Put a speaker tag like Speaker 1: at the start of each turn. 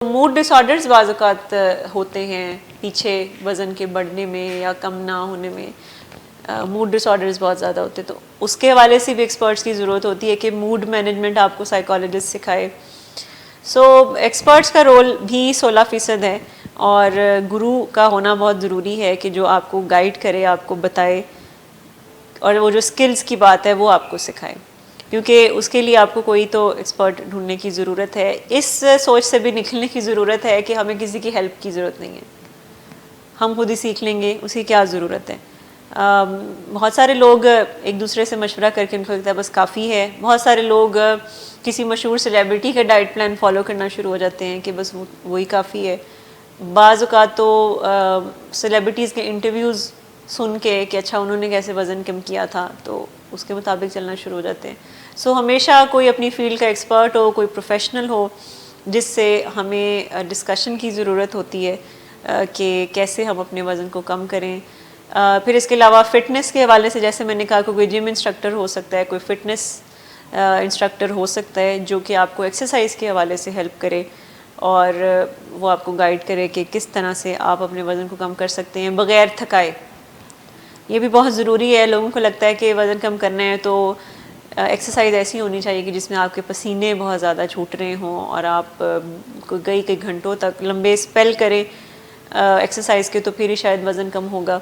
Speaker 1: Mood ڈس orders بعض اوقات ہوتے ہیں پیچھے وزن کے بڑھنے میں یا کم نہ ہونے میں، موڈ ڈس آرڈرز بہت زیادہ ہوتے ہیں، تو اس کے حوالے سے بھی ایکسپرٹس کی ضرورت ہوتی ہے کہ موڈ مینجمنٹ آپ کو سائیکالوجسٹ سکھائے. سو ایکسپرٹس کا رول بھی 16% ہے، اور گرو کا ہونا بہت ضروری ہے کہ جو آپ کو گائیڈ کرے، آپ کو بتائے، اور وہ جو سکلز کی بات ہے وہ آپ کو سکھائے، کیونکہ اس کے لیے آپ کو کوئی تو ایکسپرٹ ڈھونڈنے کی ضرورت ہے. اس سوچ سے بھی نکلنے کی ضرورت ہے کہ ہمیں کسی کی ہیلپ کی ضرورت نہیں ہے، ہم خود ہی سیکھ لیں گے، اس کی کیا ضرورت ہے. بہت سارے لوگ ایک دوسرے سے مشورہ کر کے ان کو لگتا ہے بس کافی ہے. بہت سارے لوگ کسی مشہور سیلیبریٹی کا ڈائٹ پلان فالو کرنا شروع ہو جاتے ہیں کہ بس وہی کافی ہے. بعض اوقات تو سیلیبریٹیز کے انٹرویوز سن کے کہ اچھا انہوں نے کیسے وزن کم کیا تھا، تو اس کے مطابق چلنا شروع ہو جاتے ہیں. سو ہمیشہ کوئی اپنی فیلڈ کا ایکسپرٹ ہو، کوئی پروفیشنل ہو جس سے ہمیں ڈسکشن کی ضرورت ہوتی ہے کہ کیسے ہم اپنے وزن کو کم کریں. پھر اس کے علاوہ فٹنس کے حوالے سے جیسے میں نے کہا کہ کوئی جم انسٹرکٹر ہو سکتا ہے، کوئی فٹنس انسٹرکٹر ہو سکتا ہے جو کہ آپ کو ایکسرسائز کے حوالے سے ہیلپ کرے اور وہ آپ کو گائیڈ کرے کہ کس طرح سے آپ اپنے وزن کو کم کر سکتے ہیں بغیر تھکائے. یہ بھی بہت ضروری ہے. لوگوں کو لگتا ہے کہ وزن کم کرنا ہے تو ایکسرسائز ایسی ہونی چاہیے کہ جس میں آپ کے پسینے بہت زیادہ چھوٹ رہے ہوں اور آپ کئی گھنٹوں تک لمبے اسپیل کریں ایکسرسائز کے، تو پھر ہی شاید وزن کم ہوگا.